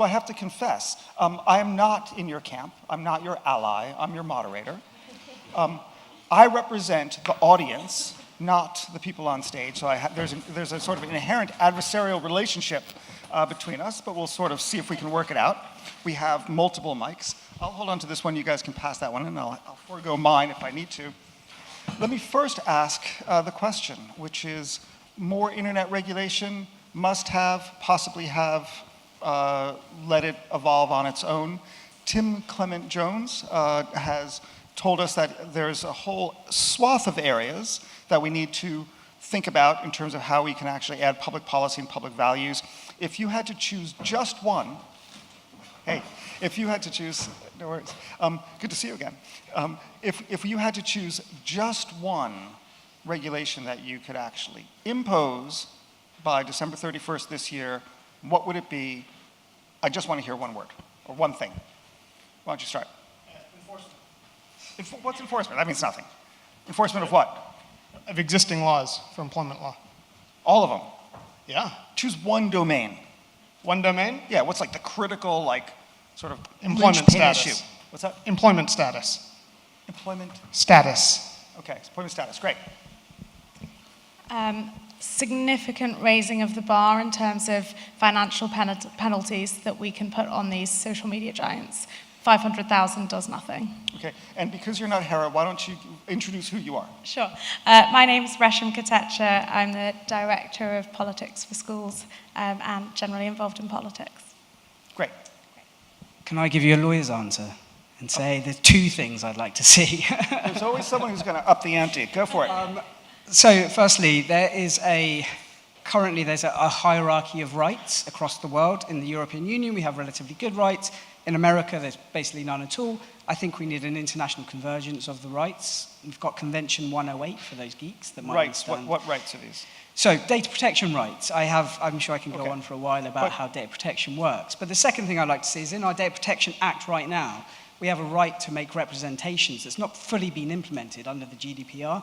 So I have to confess, I am not in your camp. I'm not your ally. I'm your moderator. I represent the audience, not the people on stage. So there's a sort of inherent adversarial relationship between us, but we'll sort of see if we can work it out. We have multiple mics. I'll hold on to this one. You guys can pass that one, and I'll forego mine if I need to. Let me first ask the question, which is more internet regulation, must have, possibly have, let it evolve on its own. Tim Clement Jones has told us that there's a whole swath of areas that we need to think about in terms of how we can actually add public policy and public values. If you had to choose just one, if you had to choose, no worries, good to see you again. If you had to choose just one regulation that you could actually impose by December 31st this year, what would it be? I just want to hear one word, or one thing. Why don't you start? Enforcement. What's enforcement? That means nothing. Enforcement of what? Of existing laws for employment law. All of them? Yeah. Choose one domain. One domain? Yeah, what's like the critical, like, sort of employment status. Issue? What's that? Employment status. Employment? Status. Okay, employment status, great. Significant raising of the bar in terms of financial penalties that we can put on these social media giants. 500,000 does nothing. Okay, and because you're not Hera, why don't you introduce who you are? Sure. My name is Resham Kotecha. I'm the Director of Politics for Schools and generally involved in politics. Great. Can I give you a lawyer's answer and say there's two things I'd like to see? There's always someone who's going to up the ante. Go for it. So firstly, currently there's a hierarchy of rights across the world. In the European Union, we have relatively good rights. In America, there's basically none at all. I think we need an international convergence of the rights. We've got Convention 108 for those geeks that might rights. understand. What rights are these? So data protection rights. I'm sure I can go on for a while about how data protection works. But the second thing I'd like to see is in our Data Protection Act right now, we have a right to make representations that's not fully been implemented under the GDPR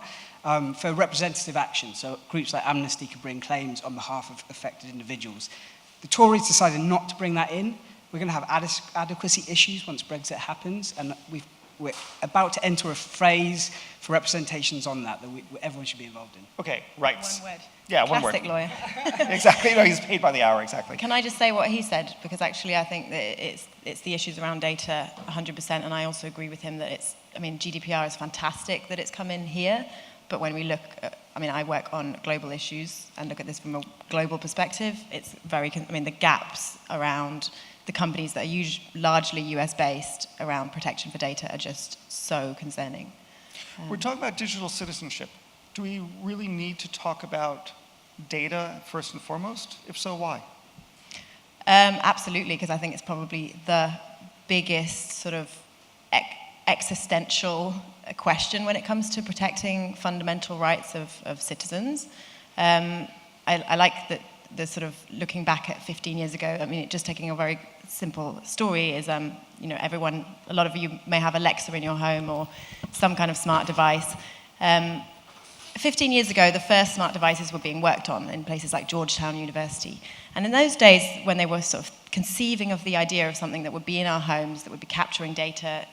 for representative action. So groups like Amnesty can bring claims on behalf of affected individuals. The Tories decided not to bring that in. We're going to have adequacy issues once Brexit happens, and we're about to enter a phase for representations on that everyone should be involved in. Okay, rights. One word. Yeah, Classic one word. lawyer. Exactly, no, he's paid by the hour, exactly. Can I just say what he said? Because actually I think that it's the issues around data 100%, and I also agree with him that GDPR is fantastic that it's come in here, but when we look at, I work on global issues and look at this from a global perspective, it's the gaps around the companies that are largely US-based around protection for data are just so concerning. We're talking about digital citizenship. Do we really need to talk about data first and foremost? If so, why? Absolutely, because I think it's probably the biggest sort of existential question when it comes to protecting fundamental rights of citizens. I like that the sort of looking back at 15 years ago, just taking a very simple story is, a lot of you may have Alexa in your home or some kind of smart device. 15 years ago, the first smart devices were being worked on in places like Georgetown University. And in those days, when they were sort of conceiving of the idea of something that would be in our homes, that would be capturing data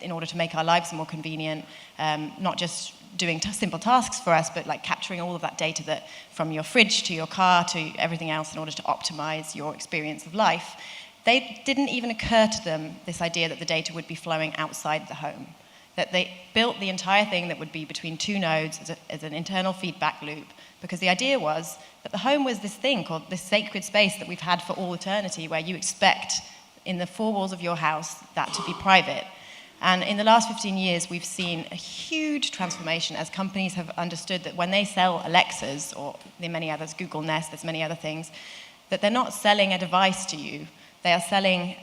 in order to make our lives more convenient, not just doing simple tasks for us, but like capturing all of that data that from your fridge to your car to everything else in order to optimize your experience of life, they didn't even occur to them, this idea that the data would be flowing outside the home. That they built the entire thing that would be between two nodes as an internal feedback loop, because the idea was that the home was this thing called this sacred space that we've had for all eternity, where you expect in the four walls of your house that to be private. And in the last 15 years, we've seen a huge transformation as companies have understood that when they sell Alexas, or there are many others, Google Nest, there's many other things, that they're not selling a device to you. They are selling,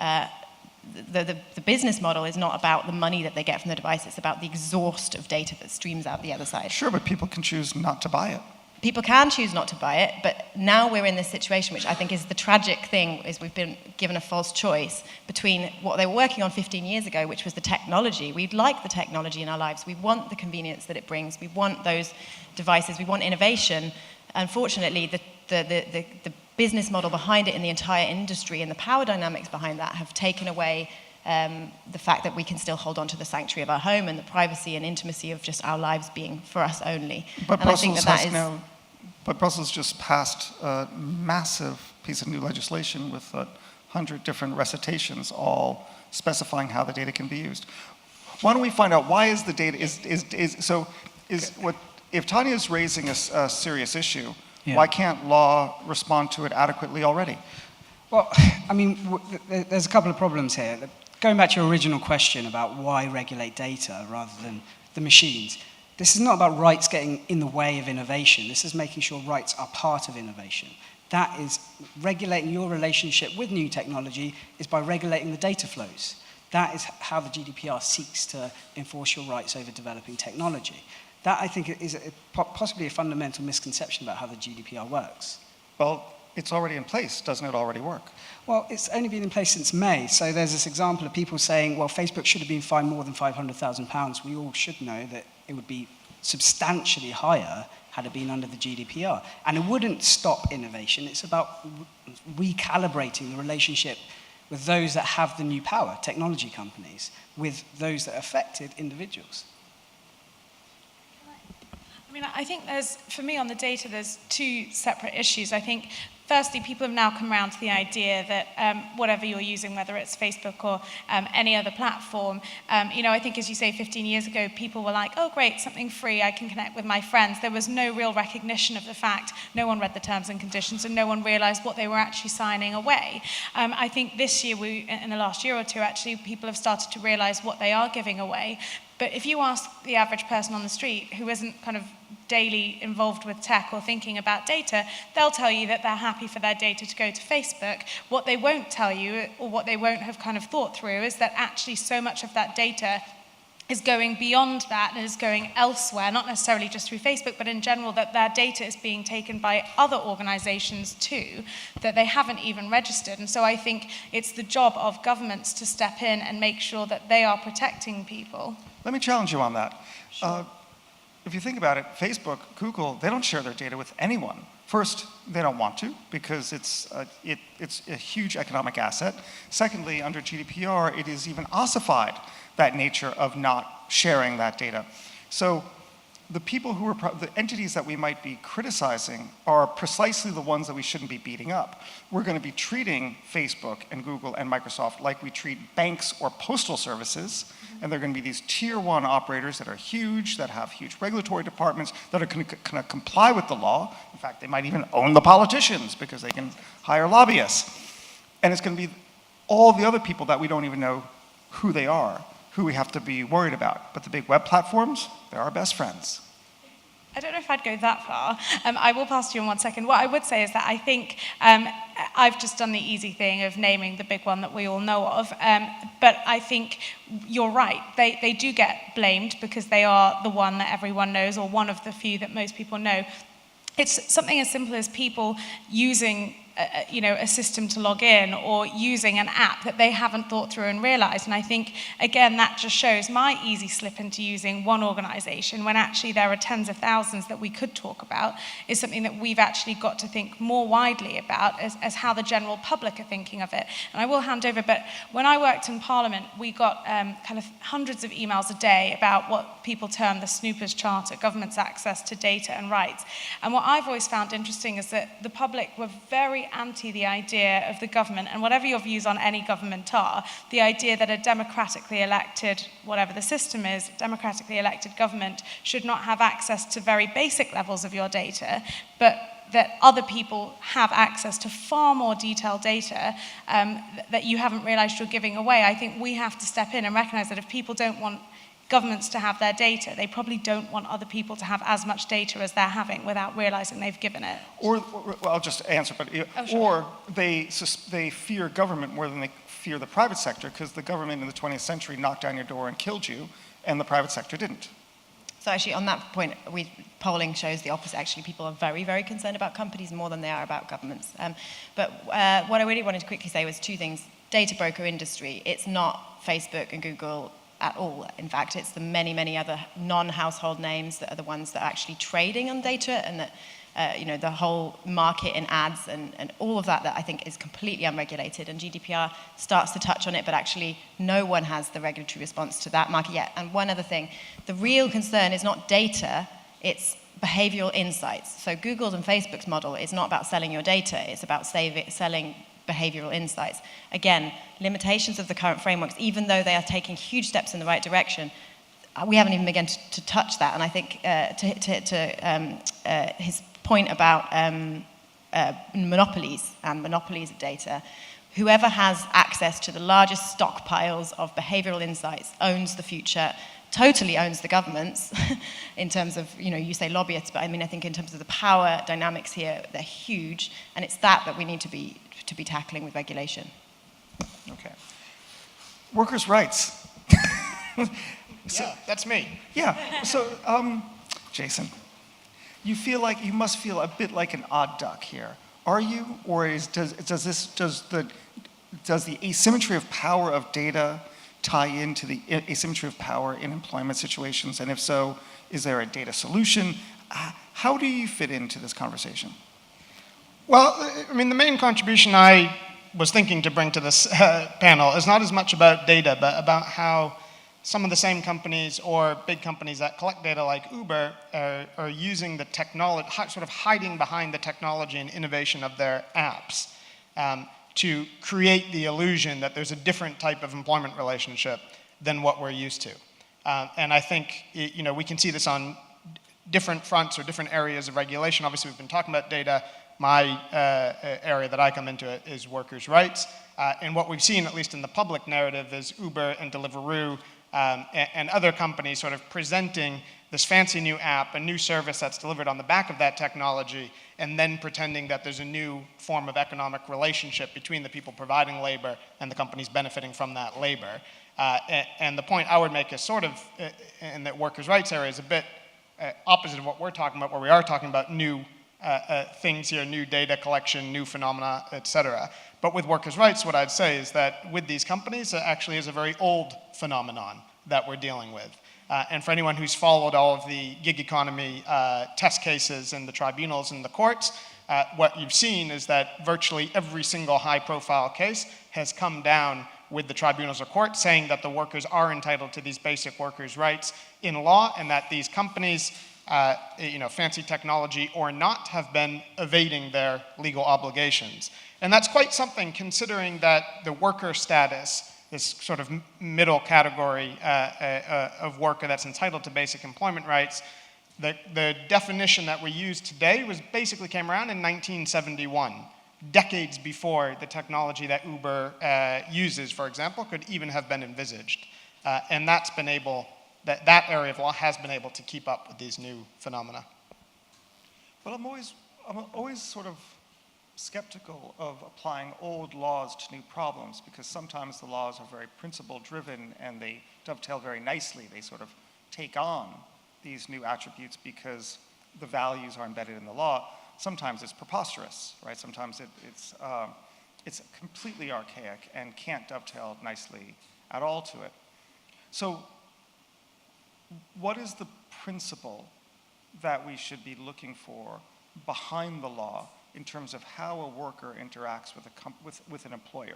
the business model is not about the money that they get from the device, it's about the exhaust of data that streams out the other side. Sure, but people can choose not to buy it. People can choose not to buy it, but now we're in this situation, which I think is the tragic thing, is we've been given a false choice between what they were working on 15 years ago, which was the technology. We like the technology in our lives. We want the convenience that it brings. We want those devices. We want innovation. Unfortunately, the business model behind it in the entire industry and the power dynamics behind that have taken away the fact that we can still hold on to the sanctuary of our home and the privacy and intimacy of just our lives being for us only. But and I think But Brussels just passed a massive piece of new legislation with 100 different recitations, all specifying how the data can be used. Why don't we find out why is the data if Tanya is raising a serious issue, why can't law respond to it adequately already? Well, I mean, there's a couple of problems here. Going back to your original question about why regulate data rather than the machines, this is not about rights getting in the way of innovation. This is making sure rights are part of innovation. That is regulating your relationship with new technology is by regulating the data flows. That is how the GDPR seeks to enforce your rights over developing technology. That, I think, is possibly a fundamental misconception about how the GDPR works. Well, it's already in place. Doesn't it already work? Well, it's only been in place since May. So there's this example of people saying, well, Facebook should have been fined more than £500,000. We all should know that it would be substantially higher had it been under the GDPR. And it wouldn't stop innovation. It's about recalibrating the relationship with those that have the new power, technology companies, with those that are affected, individuals. I mean, I think for me on the data, there's two separate issues. I think, firstly, people have now come around to the idea that whatever you're using, whether it's Facebook or any other platform, I think, as you say, 15 years ago, people were like, oh, great, something free, I can connect with my friends. There was no real recognition of the fact, no one read the terms and conditions, and no one realized what they were actually signing away. I think this year, in the last year or two, actually, people have started to realize what they are giving away. But if you ask the average person on the street who isn't kind of daily involved with tech or thinking about data, they'll tell you that they're happy for their data to go to Facebook. What they won't tell you, or what they won't have kind of thought through, is that actually so much of that data is going beyond that and is going elsewhere, not necessarily just through Facebook, but in general, that their data is being taken by other organizations too, that they haven't even registered. And so I think it's the job of governments to step in and make sure that they are protecting people. Let me challenge you on that. Sure. If you think about it, Facebook, Google, they don't share their data with anyone. First, they don't want to because it's a huge economic asset. Secondly, under GDPR, it is even ossified, that nature of not sharing that data. So the people who are, the entities that we might be criticizing are precisely the ones that we shouldn't be beating up. We're going to be treating Facebook and Google and Microsoft like we treat banks or postal services, and they're going to be these tier 1 operators that are huge, that have huge regulatory departments, that are going to comply with the law. In fact, they might even own the politicians because they can hire lobbyists. And it's going to be all the other people that we don't even know who they are, who we have to be worried about. But the big web platforms, they're our best friends. I don't know if I'd go that far. I will pass to you in 1 second. What I would say is that I think I've just done the easy thing of naming the big one that we all know of. But I think you're right. They do get blamed because they are the one that everyone knows, or one of the few that most people know. It's something as simple as people using a system to log in, or using an app that they haven't thought through and realized. And I think, again, that just shows my easy slip into using one organization when actually there are tens of thousands that we could talk about, is something that we've actually got to think more widely about as how the general public are thinking of it. And I will hand over, but when I worked in Parliament, we got kind of hundreds of emails a day about what people term the Snoopers Charter, government's access to data and rights. And what I've always found interesting is that the public were very anti the idea of the government, and whatever your views on any government are, the idea that a democratically elected, whatever the system is, democratically elected government should not have access to very basic levels of your data, but that other people have access to far more detailed data that you haven't realized you're giving away. I think we have to step in and recognize that if people don't want governments to have their data, they probably don't want other people to have as much data as they're having without realizing they've given it. Well, I'll just answer, but sure. Or they fear government more than they fear the private sector, because the government in the 20th century knocked down your door and killed you, and the private sector didn't. So actually, on that point, polling shows the opposite. Actually, people are very, very concerned about companies more than they are about governments. But what I really wanted to quickly say was two things. Data broker industry, it's not Facebook and Google at all. In fact, it's the many, many other non-household names that are the ones that are actually trading on data and that the whole market in ads and all of that I think is completely unregulated, and GDPR starts to touch on it, but actually no one has the regulatory response to that market yet. And one other thing, the real concern is not data, it's behavioral insights. So Google's and Facebook's model is not about selling your data, it's about selling behavioral insights. Again, limitations of the current frameworks, even though they are taking huge steps in the right direction, we haven't even begun to touch that. And I think to his point about monopolies and monopolies of data, whoever has access to the largest stockpiles of behavioral insights owns the future, totally owns the governments in terms of, you say lobbyists, but I mean, I think in terms of the power dynamics here, they're huge, and it's that we need to be tackling with regulation. Okay. Workers' rights. Yeah, that's me. Yeah, so, Jason, you must feel a bit like an odd duck here. Are you, or does the asymmetry of power of data tie into the asymmetry of power in employment situations? And if so, is there a data solution? How do you fit into this conversation? Well, I mean, the main contribution I was thinking to bring to this panel is not as much about data, but about how some of the same companies or big companies that collect data like Uber are using the technology, sort of hiding behind the technology and innovation of their apps to create the illusion that there's a different type of employment relationship than what we're used to. And I think we can see this on different fronts or different areas of regulation. Obviously, we've been talking about data. My area that I come into it is workers' rights. And what we've seen, at least in the public narrative, is Uber and Deliveroo and other companies sort of presenting this fancy new app, a new service that's delivered on the back of that technology, and then pretending that there's a new form of economic relationship between the people providing labor and the companies benefiting from that labor. And the point I would make is sort of, in that workers' rights area, is a bit opposite of what we're talking about, where we are talking about new things here, new data collection, new phenomena, et cetera. But with workers' rights, what I'd say is that with these companies, it actually is a very old phenomenon that we're dealing with. And for anyone who's followed all of the gig economy test cases in the tribunals and the courts, what you've seen is that virtually every single high-profile case has come down with the tribunals or courts saying that the workers are entitled to these basic workers' rights in law, and that these companies, fancy technology or not, have been evading their legal obligations. And that's quite something, considering that the worker status, this sort of middle category of worker that's entitled to basic employment rights, the definition that we use today basically came around in 1971, decades before the technology that Uber uses, for example, could even have been envisaged. And that area of law has been able to keep up with these new phenomena. But I'm always sort of skeptical of applying old laws to new problems, because sometimes the laws are very principle driven and they dovetail very nicely. They sort of take on these new attributes because the values are embedded in the law. Sometimes it's preposterous, right? Sometimes it's completely archaic and can't dovetail nicely at all to it. So what is the principle that we should be looking for behind the law in terms of how a worker interacts with an employer?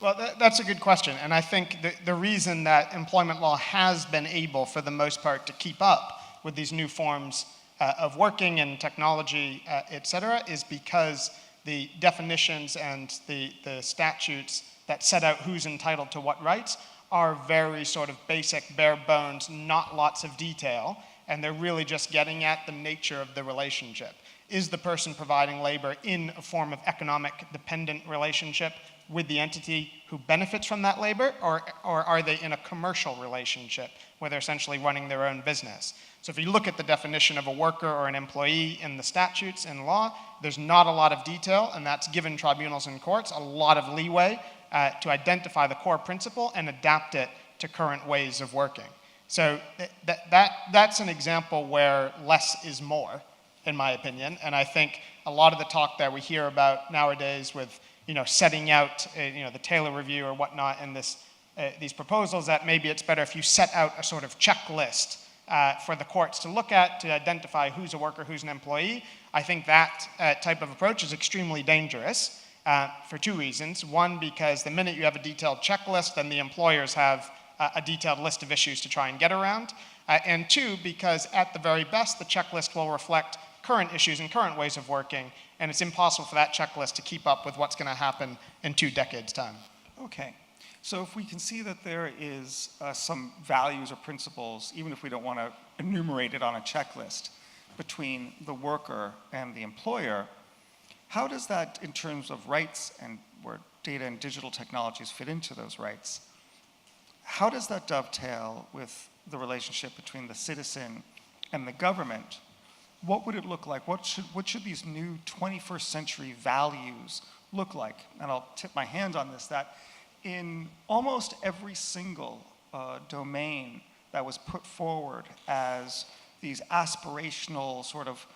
Well, that's a good question. And I think the reason that employment law has been able, for the most part, to keep up with these new forms of working and technology, et cetera, is because the definitions and the statutes that set out who's entitled to what rights are very sort of basic, bare bones, not lots of detail, and they're really just getting at the nature of the relationship. Is the person providing labor in a form of economic dependent relationship with the entity who benefits from that labor, or are they in a commercial relationship where they're essentially running their own business? So if you look at the definition of a worker or an employee in the statutes and law, there's not a lot of detail, and that's given tribunals and courts a lot of leeway to identify the core principle and adapt it to current ways of working. So that's an example where less is more, in my opinion. And I think a lot of the talk that we hear about nowadays with, setting out, the Taylor review or whatnot in these proposals, that maybe it's better if you set out a sort of checklist for the courts to look at to identify who's a worker, who's an employee. I think that type of approach is extremely dangerous for two reasons. One, because the minute you have a detailed checklist, then the employers have a detailed list of issues to try and get around. And two, because at the very best, the checklist will reflect current issues and current ways of working, and it's impossible for that checklist to keep up with what's going to happen in 2 decades' time. Okay. So if we can see that there is some values or principles, even if we don't want to enumerate it on a checklist, between the worker and the employer, how does that, in terms of rights and where data and digital technologies fit into those rights, how does that dovetail with the relationship between the citizen and the government? What would it look like? What should these new 21st century values look like? And I'll tip my hand on this, that in almost every single domain that was put forward as these aspirational sort of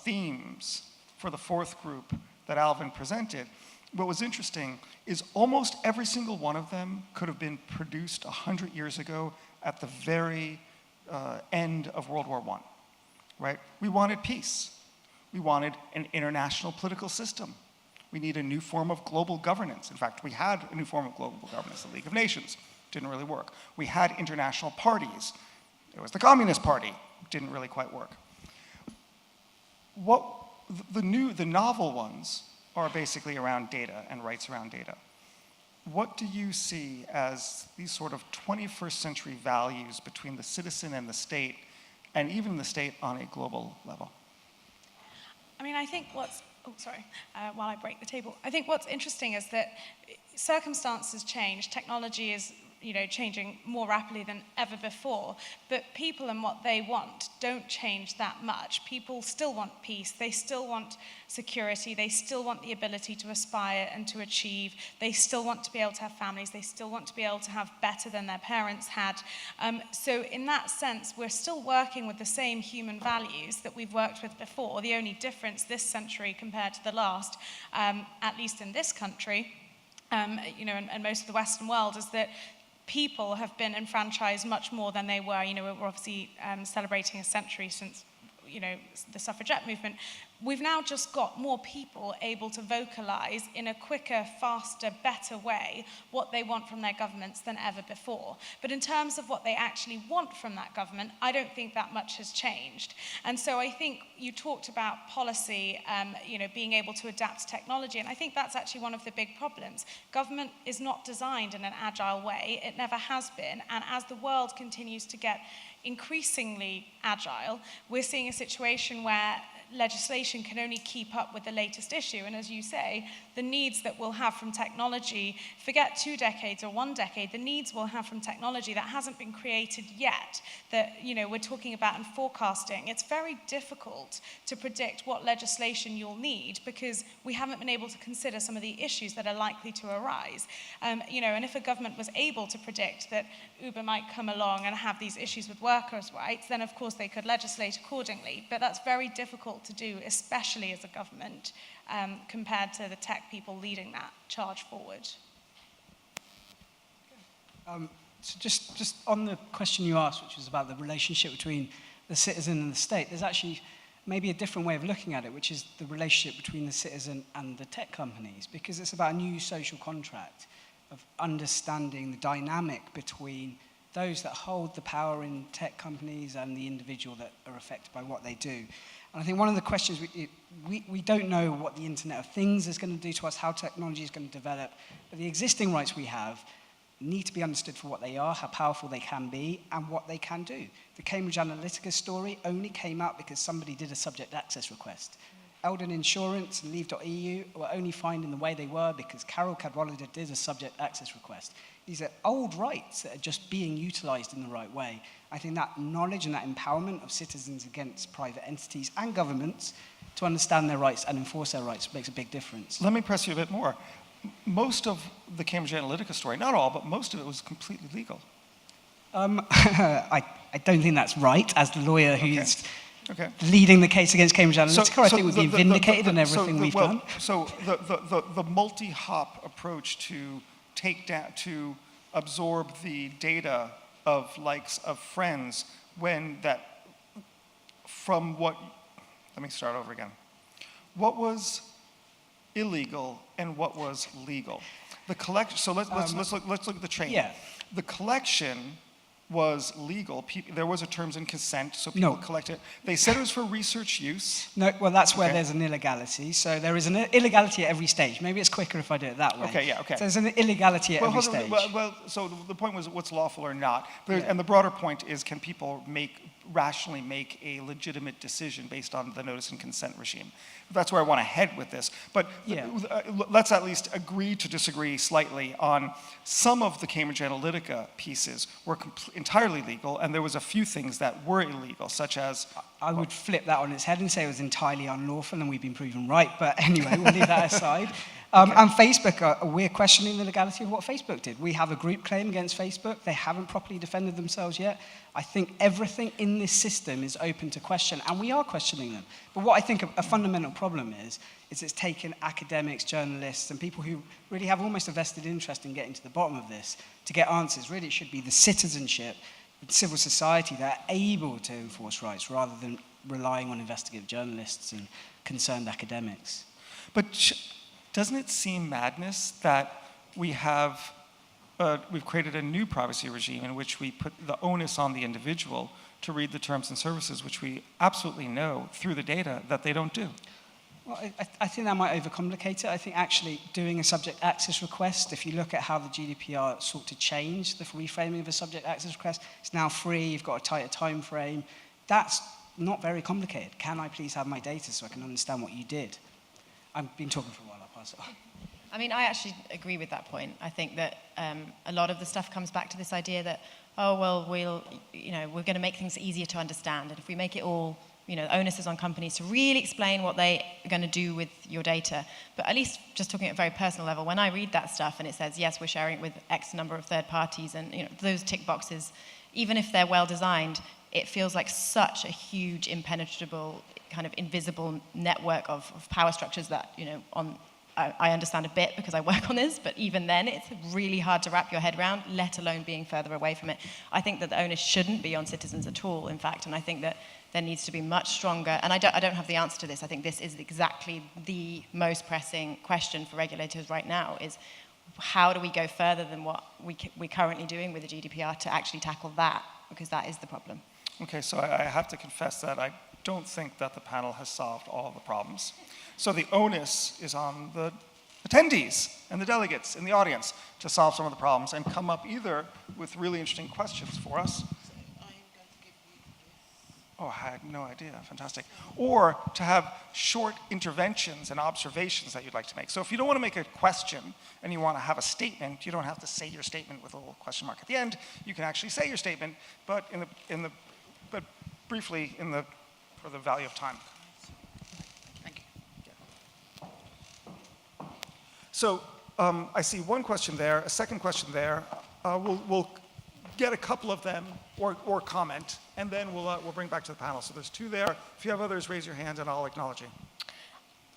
themes for the fourth group that Alvin presented, what was interesting is almost every single one of them could have been produced 100 years ago at the very end of World War I, right? We wanted peace. We wanted an international political system. We need a new form of global governance. In fact, we had a new form of global governance, the League of Nations. Didn't really work. We had international parties. There was the Communist Party. Didn't really quite work. What the novel ones are basically around data and rights around data. What do you see as these sort of 21st century values between the citizen and the state, and even the state on a global level? I mean, I think while I break the table, I think what's interesting is that circumstances change, technology is changing more rapidly than ever before, but people and what they want don't change that much. People still want peace, they still want security, they still want the ability to aspire and to achieve, they still want to be able to have families, they still want to be able to have better than their parents had. So in that sense, we're still working with the same human values that we've worked with before. The only difference this century compared to the last, at least in this country, and most of the Western world, is that people have been enfranchised much more than they were. We're obviously celebrating a century since, the suffragette movement. We've now just got more people able to vocalize in a quicker, faster, better way what they want from their governments than ever before. But in terms of what they actually want from that government, I don't think that much has changed. And so I think you talked about policy, being able to adapt to technology, and I think that's actually one of the big problems. Government is not designed in an agile way. It never has been. And as the world continues to get increasingly agile, we're seeing a situation where legislation can only keep up with the latest issue. And as you say, the needs that we'll have from technology, forget 2 decades or 1 decade, the needs we'll have from technology that hasn't been created yet, that we're talking about in forecasting. It's very difficult to predict what legislation you'll need because we haven't been able to consider some of the issues that are likely to arise. And if a government was able to predict that Uber might come along and have these issues with workers' rights, then of course they could legislate accordingly. But that's very difficult to do, especially as a government, compared to the tech people leading that charge forward. So just on the question you asked, which was about the relationship between the citizen and the state, there's actually maybe a different way of looking at it, which is the relationship between the citizen and the tech companies, because it's about a new social contract of understanding the dynamic between those that hold the power in tech companies and the individual that are affected by what they do. And I think one of the questions, we don't know what the Internet of Things is going to do to us, how technology is going to develop, but the existing rights we have need to be understood for what they are, how powerful they can be, and what they can do. The Cambridge Analytica story only came out because somebody did a subject access request. Eldon Insurance and Leave.eu were only finding the way they were because Carol Cadwallader did a subject access request. These are old rights that are just being utilized in the right way. I think that knowledge and that empowerment of citizens against private entities and governments to understand their rights and enforce their rights makes a big difference. Let me press you a bit more. Most of the Cambridge Analytica story, not all, but most of it was completely legal. I don't think that's right, as the lawyer who's Okay. leading the case against Cambridge Analytica. I think we've been vindicated in everything we've done. So the multi-hop approach to absorb the data of likes of friends from what, let me start over again. What was illegal and what was legal? The collection, so let's look at the chain. Yeah. The collection was legal. There was a terms and consent, so people collected. They said it was for research use. No, well, that's where there's an illegality. So there is an illegality at every stage. Maybe it's quicker if I do it that way. Okay, yeah, okay. So there's an illegality at every stage. So the point was what's lawful or not. And the broader point is, can people rationally make a legitimate decision based on the notice and consent regime? That's where I want to head with this. But let's at least agree to disagree slightly on some of the Cambridge Analytica pieces were entirely legal, and there was a few things that were illegal, such as... I would flip that on its head and say it was entirely unlawful, and we've been proven right. But anyway, we'll leave that aside. And Facebook, we're questioning the legality of what Facebook did. We have a group claim against Facebook. They haven't properly defended themselves yet. I think everything in this system is open to question, and we are questioning them. But what I think a fundamental problem is it's taken academics, journalists, and people who really have almost a vested interest in getting to the bottom of this to get answers. Really, it should be the citizenship, the civil society that are able to enforce rights rather than relying on investigative journalists and concerned academics. But doesn't it seem madness that we've created a new privacy regime in which we put the onus on the individual to read the terms and services, which we absolutely know through the data that they don't do? Well, I think that might overcomplicate it. I think actually doing a subject access request, if you look at how the GDPR sought to change the reframing of a subject access request, it's now free, you've got a tighter time frame. That's not very complicated. Can I please have my data so I can understand what you did? I've been talking for a while, I'll pass it on. I mean, I actually agree with that point. I think that a lot of the stuff comes back to this idea that, oh, well, we're going to make things easier to understand. And if we make it all, the onus is on companies to really explain what they are going to do with your data. But at least just talking at a very personal level, when I read that stuff and it says, yes, we're sharing it with X number of third parties, and those tick boxes, even if they're well designed, it feels like such a huge, impenetrable, kind of invisible network of power structures that, I understand a bit because I work on this, but even then it's really hard to wrap your head around, let alone being further away from it. I think that the onus shouldn't be on citizens at all, in fact, and I think that there needs to be much stronger, and I don't have the answer to this. I think this is exactly the most pressing question for regulators right now, is how do we go further than what we're currently doing with the GDPR to actually tackle that, because that is the problem. Okay, so I have to confess that I don't think that the panel has solved all of the problems. So the onus is on the attendees and the delegates in the audience to solve some of the problems and come up either with really interesting questions for us. Oh, I had no idea, fantastic. Or to have short interventions and observations that you'd like to make. So if you don't want to make a question and you want to have a statement, you don't have to say your statement with a little question mark at the end. You can actually say your statement, but briefly for the value of time. Thank you. So I see one question there, a second question there. We'll get a couple of them or comment, and then we'll bring back to the panel. So there's two there. If you have others, raise your hand and I'll acknowledge you.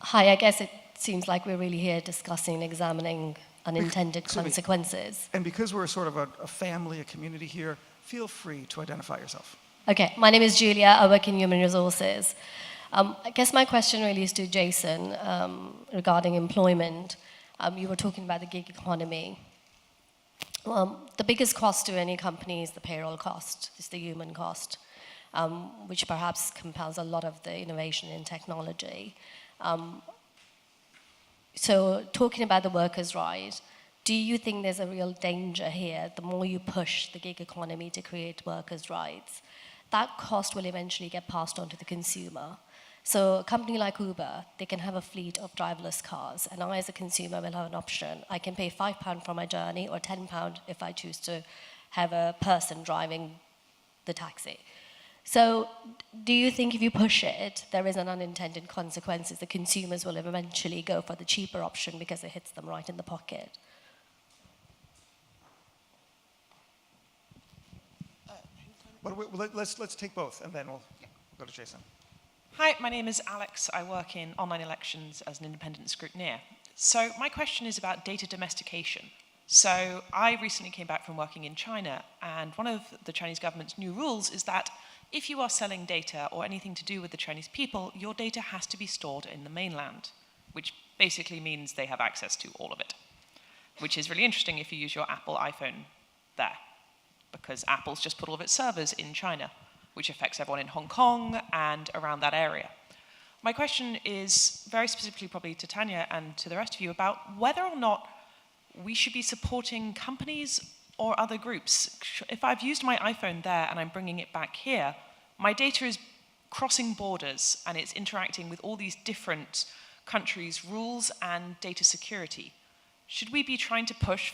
Hi, I guess it seems like we're really here discussing, examining unintended consequences. And because we're sort of a family, a community here, feel free to identify yourself. Okay, my name is Julia. I work in human resources. I guess my question really is to Jason regarding employment. You were talking about the gig economy. The biggest cost to any company is the payroll cost, is the human cost, which perhaps compels a lot of the innovation in technology. So talking about the workers' right, do you think there's a real danger here? The more you push the gig economy to create workers' rights, that cost will eventually get passed on to the consumer. So a company like Uber, they can have a fleet of driverless cars, and I as a consumer will have an option. I can pay £5 for my journey or £10 if I choose to have a person driving the taxi. So do you think if you push it, there is an unintended consequences? The consumers will eventually go for the cheaper option because it hits them right in the pocket. Let's take both, and then we'll go to Jason. Hi, my name is Alex. I work in online elections as an independent scrutineer. So my question is about data domestication. So I recently came back from working in China, and one of the Chinese government's new rules is that if you are selling data or anything to do with the Chinese people, your data has to be stored in the mainland, which basically means they have access to all of it, which is really interesting if you use your Apple iPhone there, because Apple's just put all of its servers in China, which affects everyone in Hong Kong and around that area. My question is very specifically probably to Tanya and to the rest of you about whether or not we should be supporting companies or other groups. If I've used my iPhone there and I'm bringing it back here, my data is crossing borders and it's interacting with all these different countries' rules and data security. Should we be trying to push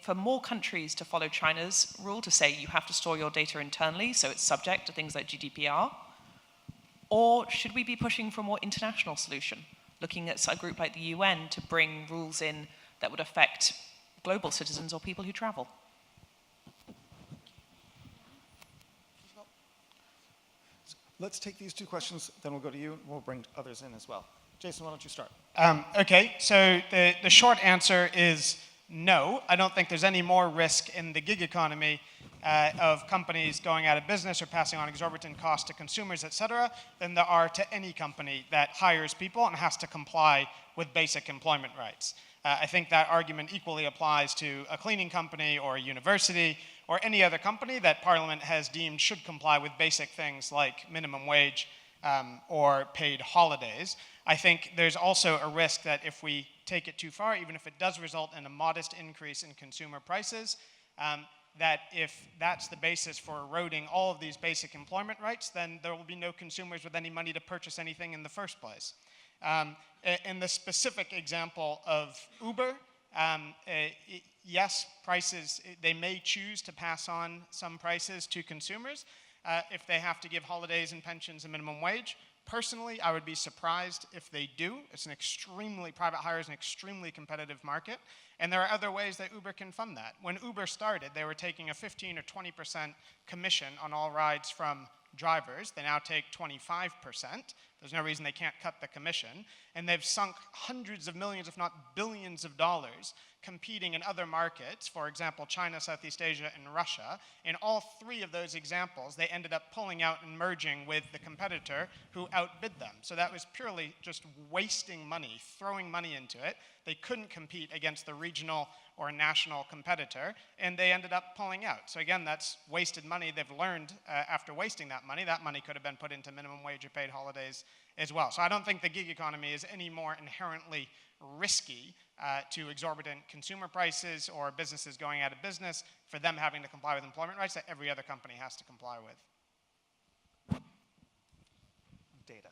for more countries to follow China's rule to say you have to store your data internally so it's subject to things like GDPR? Or should we be pushing for a more international solution, looking at a group like the UN to bring rules in that would affect global citizens or people who travel? Let's take these two questions, then we'll go to you, and we'll bring others in as well. Jason, why don't you start? Okay, so the short answer is no. I don't think there's any more risk in the gig economy of companies going out of business or passing on exorbitant costs to consumers, et cetera, than there are to any company that hires people and has to comply with basic employment rights. I think that argument equally applies to a cleaning company or a university or any other company that Parliament has deemed should comply with basic things like minimum wage or paid holidays. I think there's also a risk that if we take it too far, even if it does result in a modest increase in consumer prices, that if that's the basis for eroding all of these basic employment rights, then there will be no consumers with any money to purchase anything in the first place. In the specific example of Uber, yes, prices, they may choose to pass on some prices to consumers if they have to give holidays and pensions and minimum wage. Personally, I would be surprised if they do. Private hire is an extremely competitive market, and there are other ways that Uber can fund that. When Uber started, they were taking a 15 or 20% commission on all rides from drivers. They now take 25%. There's no reason they can't cut the commission. And they've sunk hundreds of millions, if not billions of dollars, competing in other markets, for example, China, Southeast Asia, and Russia. In all three of those examples, they ended up pulling out and merging with the competitor who outbid them. So that was purely just wasting money, throwing money into it. They couldn't compete against the regional or national competitor, and they ended up pulling out. So again, that's wasted money. They've learned after wasting that money could have been put into minimum wage or paid holidays as well. So I don't think the gig economy is any more inherently risky to exorbitant consumer prices or businesses going out of business for them having to comply with employment rights that every other company has to comply with. Data.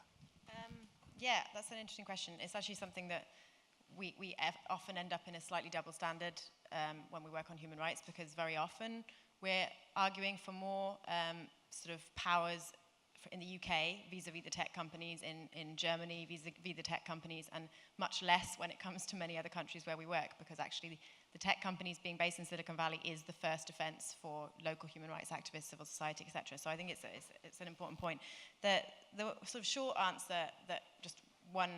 Yeah, that's an interesting question. It's actually something that we often end up in a slightly double standard when we work on human rights, because very often we're arguing for more sort of powers in the UK vis-a-vis the tech companies, in Germany vis-a-vis the tech companies, and much less when it comes to many other countries where we work, because actually the tech companies being based in Silicon Valley is the first defense for local human rights activists, civil society, etc. So I think it's an important point. The sort of short answer, that just one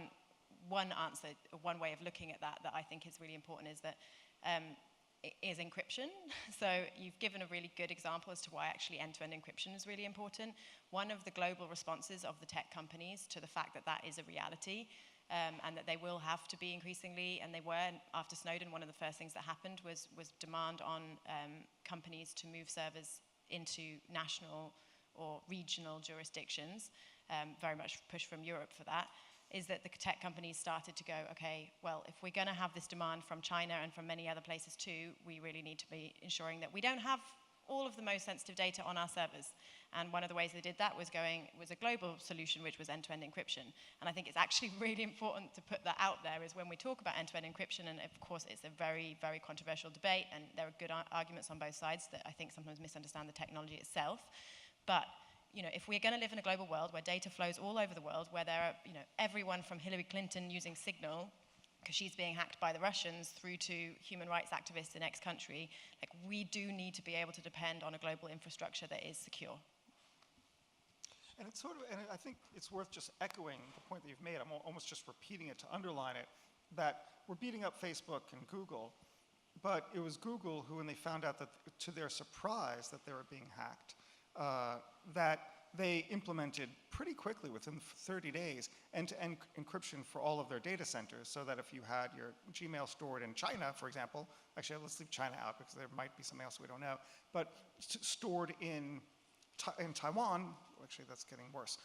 answer, one way of looking at that I think is really important, is that is encryption. So you've given a really good example as to why actually end-to-end encryption is really important. One of the global responses of the tech companies to the fact that that is a reality, and that they will have to be increasingly, and they were after Snowden, one of the first things that happened was demand on companies to move servers into national or regional jurisdictions, very much push from Europe for that, is that the tech companies started to go, okay, well, if we're going to have this demand from China and from many other places too, we really need to be ensuring that we don't have all of the most sensitive data on our servers. And one of the ways they did that was a global solution, which was end-to-end encryption. And I think it's actually really important to put that out there, is when we talk about end-to-end encryption, and of course it's a very, very controversial debate, and there are good arguments on both sides that I think sometimes misunderstand the technology itself. But if we're going to live in a global world where data flows all over the world, where there are, everyone from Hillary Clinton using Signal because she's being hacked by the Russians through to human rights activists in X country, we do need to be able to depend on a global infrastructure that is secure. And I think it's worth just echoing the point that you've made. I'm almost just repeating it to underline it, that we're beating up Facebook and Google, but it was Google who, when they found out that, to their surprise, that they were being hacked, that they implemented pretty quickly, within 30 days, end-to-end encryption for all of their data centers, so that if you had your Gmail stored in China, for example, actually let's leave China out because there might be something else we don't know, but stored in Taiwan, actually that's getting worse,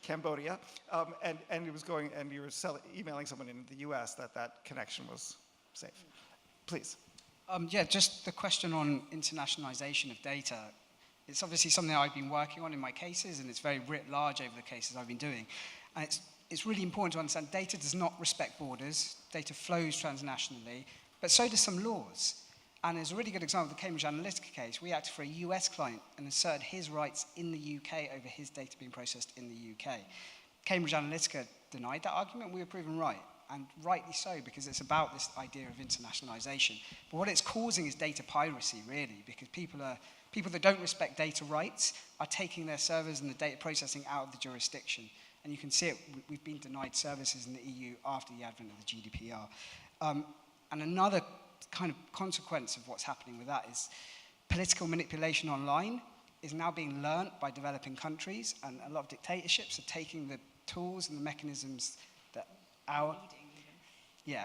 Cambodia, and it was going, and you were emailing someone in the US that connection was safe. Please. Yeah, just the question on internationalization of data. It's obviously something I've been working on in my cases, and it's very writ large over the cases I've been doing. And it's really important to understand data does not respect borders. Data flows transnationally, but so do some laws. And there's a really good example of the Cambridge Analytica case. We acted for a US client and asserted his rights in the UK over his data being processed in the UK. Cambridge Analytica denied that argument. We were proven right, and rightly so, because it's about this idea of internationalization. But what it's causing is data piracy, really, because people that don't respect data rights are taking their servers and the data processing out of the jurisdiction. And you can see it, we've been denied services in the EU after the advent of the GDPR. And another kind of consequence of what's happening with that is political manipulation online is now being learnt by developing countries, and a lot of dictatorships are taking the tools and the mechanisms that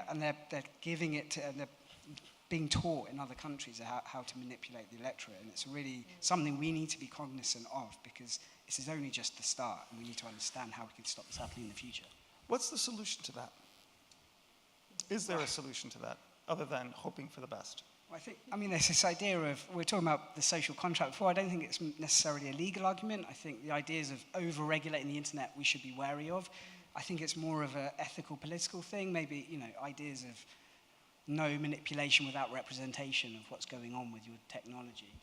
and they're giving it to, and they're being taught in other countries how to manipulate the electorate, and it's really something we need to be cognizant of, because this is only just the start, and we need to understand how we can stop this happening in the future. What's the solution to that? Is there a solution to that, other than hoping for the best? I mean, there's this idea of, we were talking about the social contract before. I don't think it's necessarily a legal argument. I think the ideas of over-regulating the internet we should be wary of. I think it's more of an ethical, political thing. Maybe, ideas of no manipulation without representation of what's going on with your technology.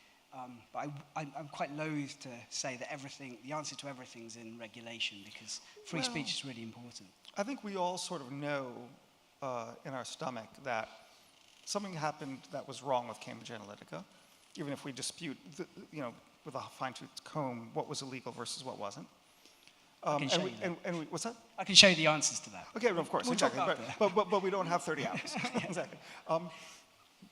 But I'm quite loath to say that the answer to everything's in regulation, because free speech is really important. I think we all sort of know in our stomach that something happened that was wrong with Cambridge Analytica, even if we dispute, with a fine-tooth comb what was illegal versus what wasn't. I can show you that. What's that? I can show you the answers to that. Okay, of course, We'll exactly. talk after. But we don't have 30 hours. Exactly.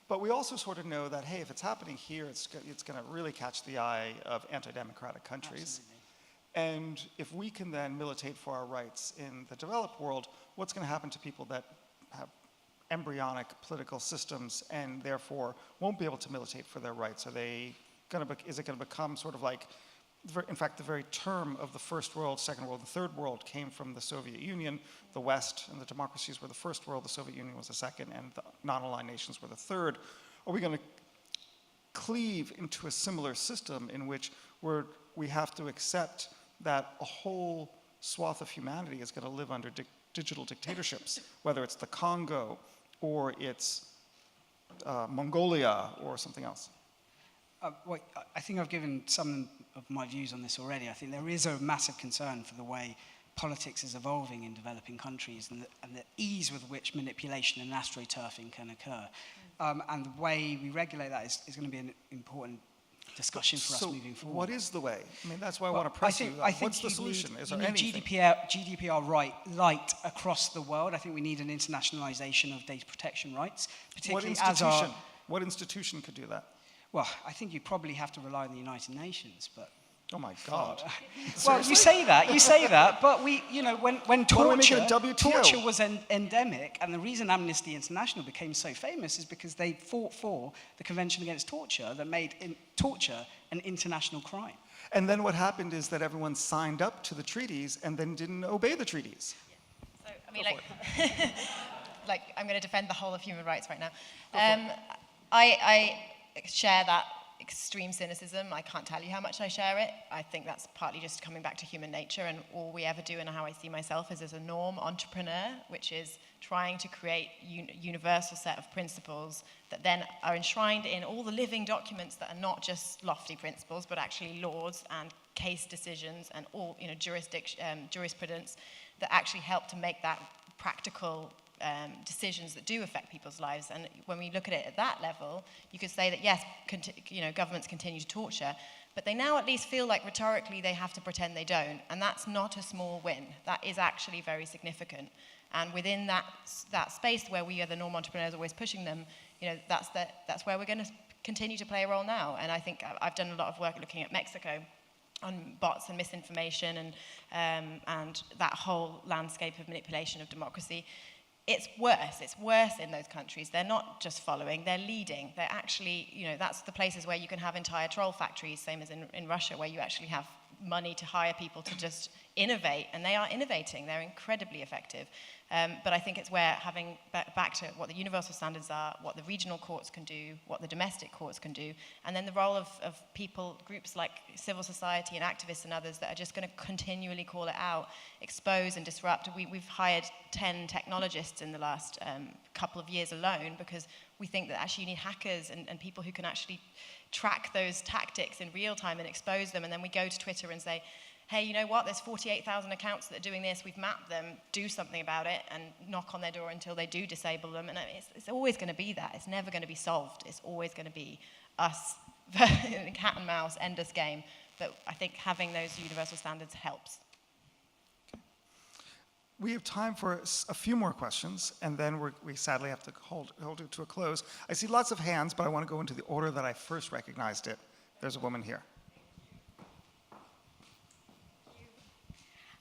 But we also sort of know that, hey, if it's happening here, it's going to really catch the eye of anti-democratic countries. Absolutely. And if we can then militate for our rights in the developed world, what's going to happen to people that have embryonic political systems and therefore won't be able to militate for their rights? Is it going to become sort of like, in fact, the very term of the first world, second world, and third world came from the Soviet Union. The West and the democracies were the first world, the Soviet Union was the second, and the non-aligned nations were the third. Are we going to cleave into a similar system in which we have to accept that a whole swath of humanity is going to live under digital dictatorships, whether it's the Congo or it's Mongolia or something else? I think I've given some of my views on this already. I think there is a massive concern for the way politics is evolving in developing countries, and the ease with which manipulation and astroturfing can occur. And the way we regulate that is going to be an important discussion for us moving forward. What is the way? I mean, that's why I want to press you. What's the solution? Is there anything? GDPR light across the world. I think we need an internationalization of data protection rights, particularly What institution could do that? Well, I think you probably have to rely on the United Nations, but... Oh my God. Well, you say that, but when torture was endemic, and the reason Amnesty International became so famous is because they fought for the Convention Against Torture that made torture an international crime. And then what happened is that everyone signed up to the treaties and then didn't obey the treaties. Yeah. So, I mean, I'm going to defend the whole of human rights right now. I share that extreme cynicism. I can't tell you how much I share it. I think that's partly just coming back to human nature, and all we ever do and how I see myself is as a norm entrepreneur, which is trying to create a universal set of principles that then are enshrined in all the living documents that are not just lofty principles, but actually laws and case decisions and all jurisprudence that actually help to make that practical decisions that do affect people's lives. And when we look at it at that level, you could say that yes, governments continue to torture, but they now at least feel like rhetorically they have to pretend they don't, and that's not a small win. That is actually very significant. And within that space where we are the norm entrepreneurs always pushing them, that's where we're going to continue to play a role now. And I think I've done a lot of work looking at Mexico on bots and misinformation and that whole landscape of manipulation of democracy. It's worse in those countries. They're not just following, they're leading. They're actually, that's the places where you can have entire troll factories, same as in Russia, where you actually have money to hire people to just innovate, and they are innovating. They're incredibly effective. But I think it's where having back to what the universal standards are, what the regional courts can do, what the domestic courts can do, and then the role of people, groups like civil society and activists and others that are just going to continually call it out, expose and disrupt. We've hired 10 technologists in the last couple of years alone, because we think that actually you need hackers and people who can actually track those tactics in real time and expose them. And then we go to Twitter and say, hey, you know what, there's 48,000 accounts that are doing this, we've mapped them, do something about it, and knock on their door until they do disable them. And it's always going to be that. It's never going to be solved. It's always going to be us, cat and mouse, endless game. But I think having those universal standards helps. We have time for a few more questions, and then we sadly have to hold it to a close. I see lots of hands, but I want to go into the order that I first recognized it. There's a woman here.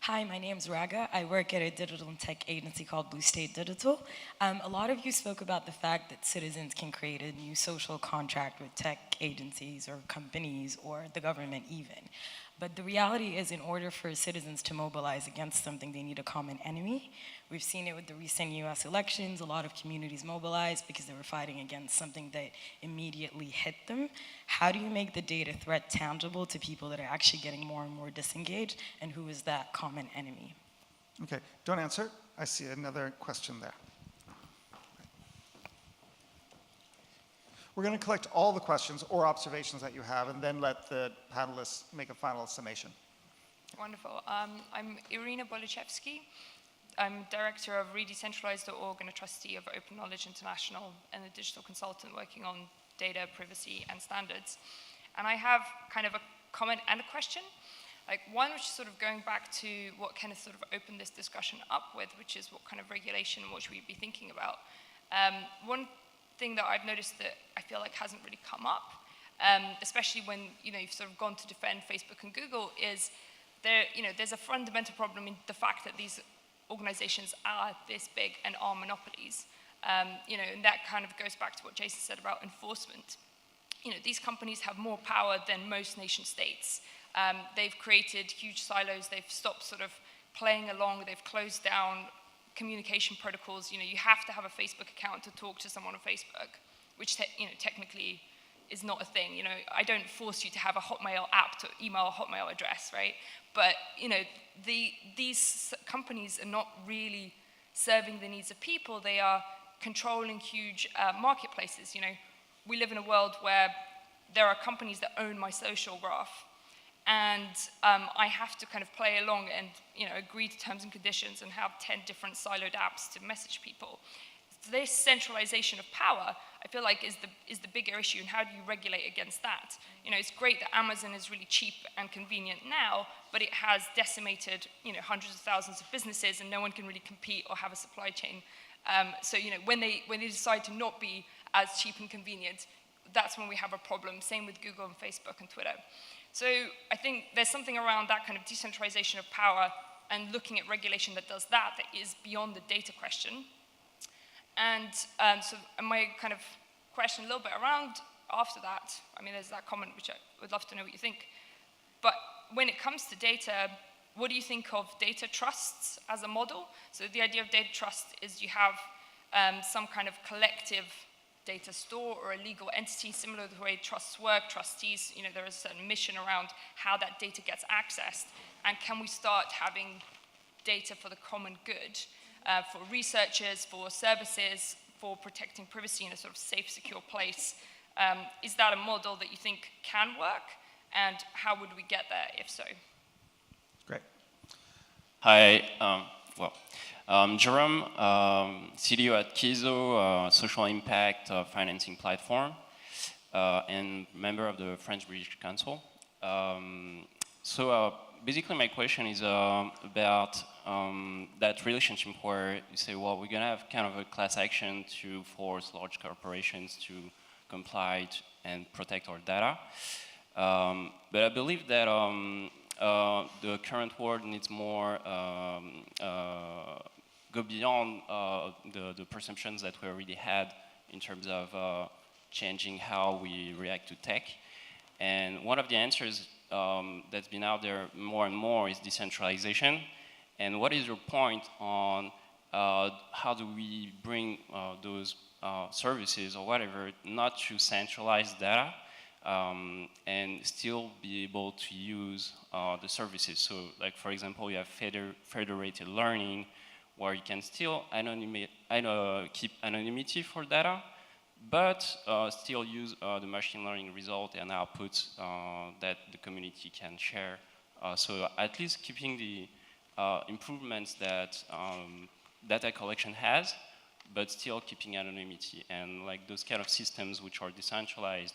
Hi, my name's Raga. I work at a digital and tech agency called Blue State Digital. A lot of you spoke about the fact that citizens can create a new social contract with tech agencies or companies or the government even. But the reality is, in order for citizens to mobilize against something, they need a common enemy. We've seen it with the recent US elections. A lot of communities mobilized because they were fighting against something that immediately hit them. How do you make the data threat tangible to people that are actually getting more and more disengaged? And who is that common enemy? Okay, don't answer. I see another question there. We're going to collect all the questions or observations that you have, and then let the panelists make a final summation. Wonderful. I'm Irina Bolichevsky. I'm director of redecentralized.org and a trustee of Open Knowledge International and a digital consultant working on data privacy and standards. And I have kind of a comment and a question. Like one, which is sort of going back to what Kenn has sort of opened this discussion up with, which is what kind of regulation and what should we be thinking about. One thing that I've noticed that I feel like hasn't really come up, especially when you've sort of gone to defend Facebook and Google, is there's a fundamental problem in the fact that these organizations are this big and are monopolies. And that kind of goes back to what Jason said about enforcement. These companies have more power than most nation states. They've created huge silos. They've stopped sort of playing along. They've closed down communication protocols. You have to have a Facebook account to talk to someone on Facebook, which technically is not a thing. I don't force you to have a Hotmail app to email a Hotmail address, right? But these companies are not really serving the needs of people. They are controlling huge marketplaces. We live in a world where there are companies that own my social graph, and I have to kind of play along and agree to terms and conditions and have 10 different siloed apps to message people. This centralization of power, I feel like, is the bigger issue, and how do you regulate against that? It's great that Amazon is really cheap and convenient now, but it has decimated hundreds of thousands of businesses, and no one can really compete or have a supply chain. So when they decide to not be as cheap and convenient, that's when we have a problem. Same with Google and Facebook and Twitter. So I think there's something around that kind of decentralization of power and looking at regulation that does that is beyond the data question. And so my kind of question a little bit around after that, there's that comment which I would love to know what you think. But when it comes to data, what do you think of data trusts as a model? So the idea of data trust is you have some kind of collective data store or a legal entity, similar to the way trusts work, trustees, there is a certain mission around how that data gets accessed. And can we start having data for the common good, for researchers, for services, for protecting privacy in a sort of safe, secure place? Is that a model that you think can work? And how would we get there, if so? Great. Hi. Jerome, CDO at Kizo, social impact financing platform, and member of the French-British Council. So basically my question is about that relationship where you say, well, we're going to have kind of a class action to force large corporations to comply and protect our data. But I believe that the current world needs more go beyond the perceptions that we already had in terms of changing how we react to tech. And one of the answers that's been out there more and more is decentralization. And what is your point on how do we bring those services or whatever not to centralize data and still be able to use the services? So like, for example, you have federated learning where you can still keep anonymity for data, but still use the machine learning result and outputs that the community can share. So at least keeping the improvements that data collection has, but still keeping anonymity. And like those kind of systems which are decentralized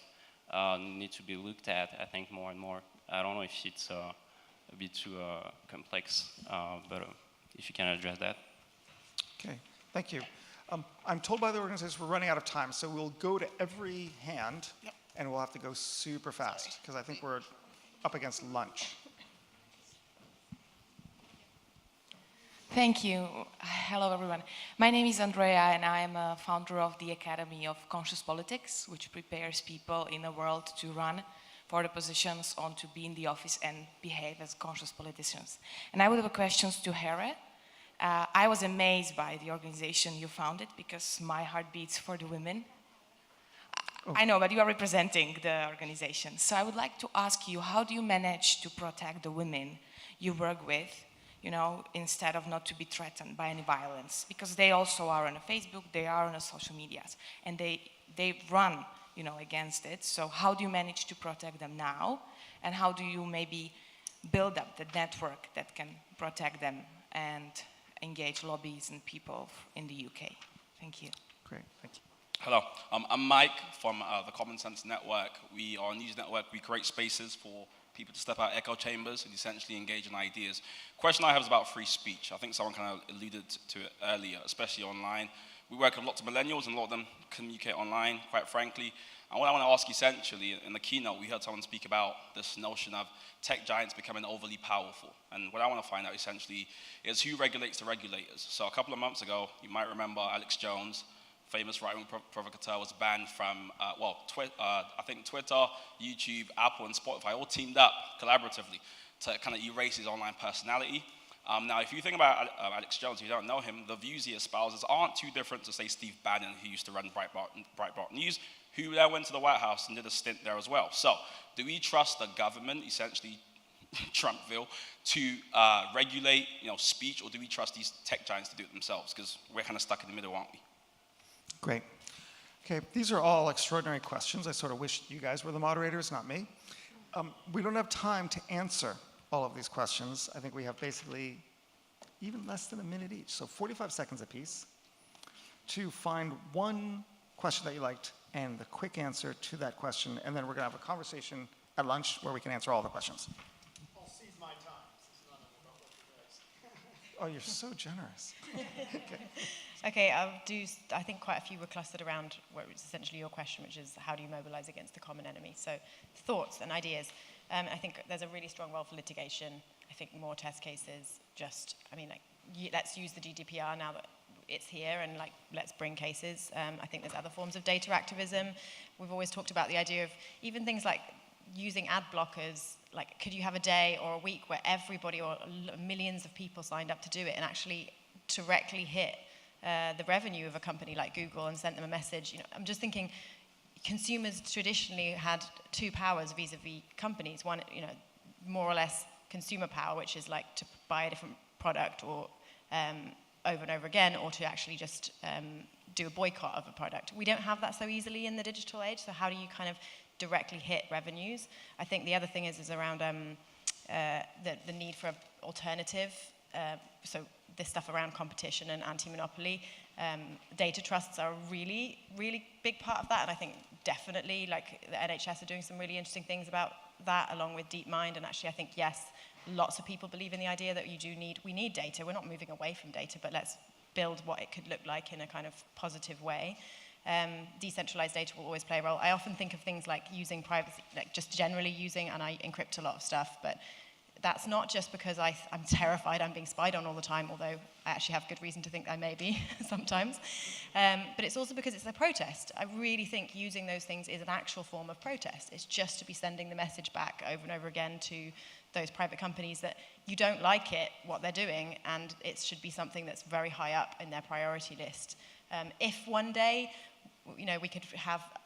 need to be looked at, I think, more and more. I don't know if it's a bit too complex, but if you can address that. Okay, thank you. I'm told by the organizers we're running out of time, so we'll go to every hand, and we'll have to go super fast, because I think we're up against lunch. Thank you. Hello, everyone. My name is Andrea, and I am a founder of the Academy of Conscious Politics, which prepares people in the world to run for the positions on to be in the office and behave as conscious politicians. And I would have questions to Hera. I was amazed by the organization you founded because my heart beats for the women. Oh. I know, but you are representing the organization. So I would like to ask you, how do you manage to protect the women you work with, you know, instead of not to be threatened by any violence? Because they also are on Facebook, they are on the social medias, and they run, you know, against it. So how do you manage to protect them now? And how do you maybe build up the network that can protect them and engage lobbies and people in the UK? Thank you. Great, thank you. Hello, I'm Mike from the Common Sense Network. We are a news network. We create spaces for people to step out echo chambers and essentially engage in ideas. Question I have is about free speech. I think someone kind of alluded to it earlier, especially online. We work with lots of millennials and a lot of them communicate online, quite frankly. And what I want to ask essentially, in the keynote, we heard someone speak about this notion of tech giants becoming overly powerful. And what I want to find out essentially is who regulates the regulators. So a couple of months ago, you might remember Alex Jones, famous right-wing provocateur, was banned from, I think Twitter, YouTube, Apple, and Spotify all teamed up collaboratively to kind of erase his online personality. Now, if you think about Alex Jones, if you don't know him, the views he espouses aren't too different to, say, Steve Bannon, who used to run Breitbart News, who then went to the White House and did a stint there as well. So, do we trust the government, essentially Trumpville, to regulate, speech, or do we trust these tech giants to do it themselves? Because we're kind of stuck in the middle, aren't we? Great. Okay, these are all extraordinary questions. I sort of wish you guys were the moderators, not me. We don't have time to answer all of these questions. I think we have basically even less than a minute each, so 45 seconds apiece to find one question that you liked and the quick answer to that question, and then we're going to have a conversation at lunch where we can answer all the questions. I'll seize my time. Oh, you're so generous. Okay. Okay, I think quite a few were clustered around what was essentially your question, which is how do you mobilize against the common enemy? So thoughts and ideas. I think there's a really strong role for litigation. I think more test cases, let's use the GDPR now that it's here and let's bring cases. I think there's other forms of data activism. We've always talked about the idea of even things like using ad blockers. Like, could you have a day or a week where everybody or millions of people signed up to do it and actually directly hit the revenue of a company like Google and sent them a message? I'm just thinking, consumers traditionally had two powers vis-a-vis companies. One, more or less consumer power, which is like to buy a different product or over and over again, or to actually just do a boycott of a product. We don't have that so easily in the digital age, so how do you kind of directly hit revenues? I think the other thing is around the need for an alternative. So this stuff around competition and anti-monopoly. Data trusts are a really, really big part of that, and I think definitely the NHS are doing some really interesting things about that, along with DeepMind. And actually I think, yes, lots of people believe in the idea that we need data. We're not moving away from data, but let's build what it could look like in a kind of positive way. Decentralized data will always play a role. I often think of things like using privacy, like just generally using, and I encrypt a lot of stuff, but that's not just because I'm terrified I'm being spied on all the time, although I actually have good reason to think I may be sometimes. But it's also because it's a protest. I really think using those things is an actual form of protest. It's just to be sending the message back over and over again to those private companies that you don't like it, what they're doing, and it should be something that's very high up in their priority list. If one day, we could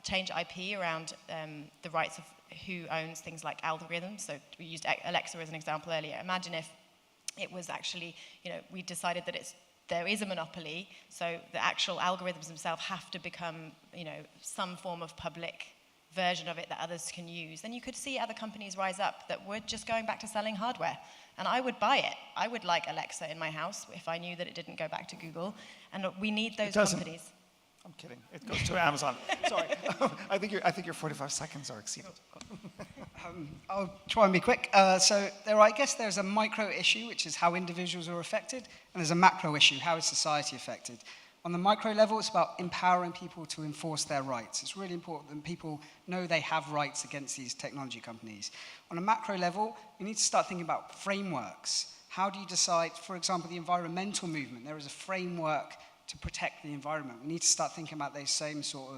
change IP around the rights of who owns things like algorithms. So we used Alexa as an example earlier. Imagine if it was actually, we decided that there is a monopoly, so the actual algorithms themselves have to become, some form of public version of it that others can use. Then you could see other companies rise up that were just going back to selling hardware. And I would buy it. I would like Alexa in my house if I knew that it didn't go back to Google. And we need those companies. I'm kidding. It goes to Amazon. Sorry. I think your 45 seconds are exceeded. I'll try and be quick. So I guess there's a micro issue, which is how individuals are affected, and there's a macro issue, how is society affected. On the micro level, it's about empowering people to enforce their rights. It's really important that people know they have rights against these technology companies. On a macro level, we need to start thinking about frameworks. How do you decide, for example, the environmental movement? There is a framework to protect the environment. We need to start thinking about those same sort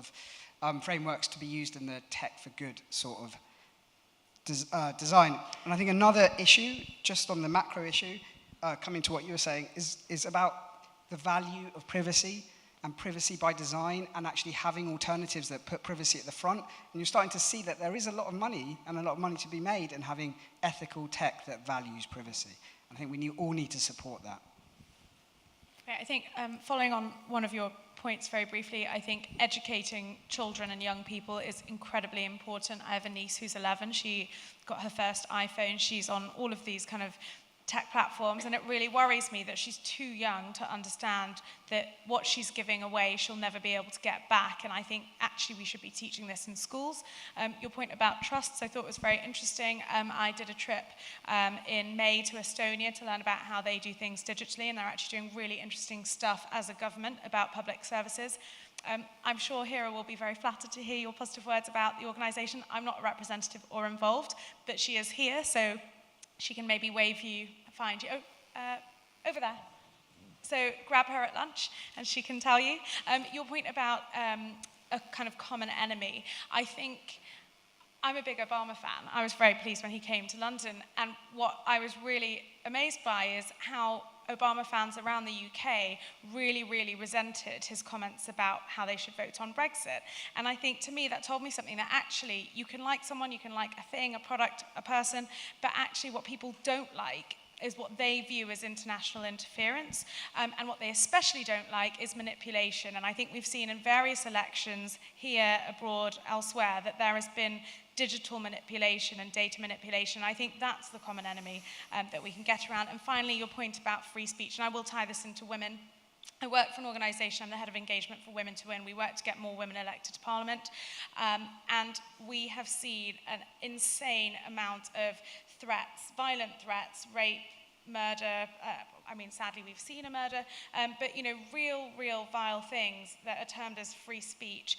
of frameworks to be used in the tech for good sort of design. And I think another issue, just on the macro issue, coming to what you were saying, is about the value of privacy and privacy by design, and actually having alternatives that put privacy at the front. And you're starting to see that there is a lot of money to be made in having ethical tech that values privacy. I think we all need to support that. I think following on one of your points very briefly, I think educating children and young people is incredibly important. I have a niece who's 11. She got her first iPhone. She's on all of these kind of tech platforms, and it really worries me that she's too young to understand that what she's giving away she'll never be able to get back. And I think actually we should be teaching this in schools. Your point about trusts I thought was very interesting. I did a trip in May to Estonia to learn about how they do things digitally, and they're actually doing really interesting stuff as a government about public services. I'm sure Hira will be very flattered to hear your positive words about the organisation. I'm not a representative or involved, but she is here, so she can maybe find you. Over there. So grab her at lunch and she can tell you. Your point about a kind of common enemy. I think I'm a big Obama fan. I was very pleased when he came to London. And what I was really amazed by is how Obama fans around the UK really, really resented his comments about how they should vote on Brexit. And I think, to me, that told me something, that actually you can like someone, you can like a thing, a product, a person, but actually what people don't like is what they view as international interference, and what they especially don't like is manipulation. And I think we've seen in various elections here, abroad, elsewhere, that there has been digital manipulation and data manipulation. I think that's the common enemy that we can get around. And finally, your point about free speech, and I will tie this into women. I work for an organisation, I'm the head of engagement for Women to Win. We work to get more women elected to Parliament. And we have seen an insane amount of threats, violent threats, rape, murder. Sadly, we've seen a murder, but real vile things that are termed as free speech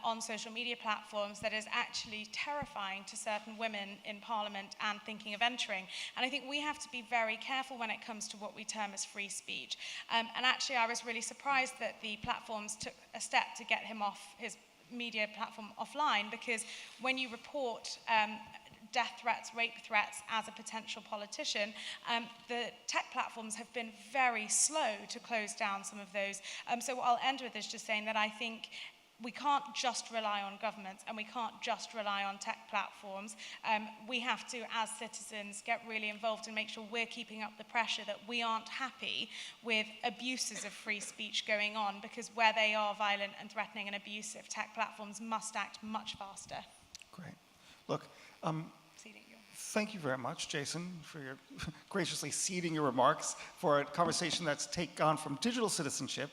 on social media platforms that is actually terrifying to certain women in Parliament and thinking of entering. And I think we have to be very careful when it comes to what we term as free speech. And actually, I was really surprised that the platforms took a step to get him off his media platform offline, because when you report death threats, rape threats as a potential politician, the tech platforms have been very slow to close down some of those. So what I'll end with is just saying that I think we can't just rely on governments and we can't just rely on tech platforms. We have to, as citizens, get really involved and make sure we're keeping up the pressure, that we aren't happy with abuses of free speech going on, because where they are violent and threatening and abusive, tech platforms must act much faster. Great. Look, thank you very much, Jason, for your graciously ceding your remarks for a conversation that's gone from digital citizenship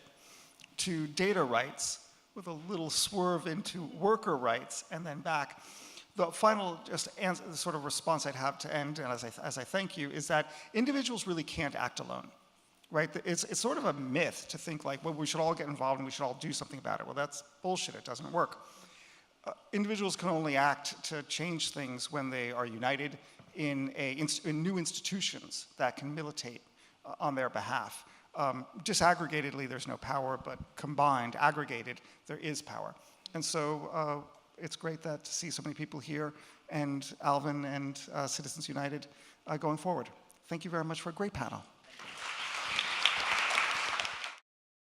to data rights with a little swerve into worker rights and then back. The final sort of response I'd have to end, and as I thank you, is that individuals really can't act alone. right? It's sort of a myth to think like, well, we should all get involved and we should all do something about it. Well, that's bullshit. It doesn't work. Individuals can only act to change things when they are united in new institutions that can militate on their behalf. Disaggregatedly, there's no power, but combined, aggregated, there is power. And so it's great to see so many people here, and Alvin and Citizens United going forward. Thank you very much for a great panel.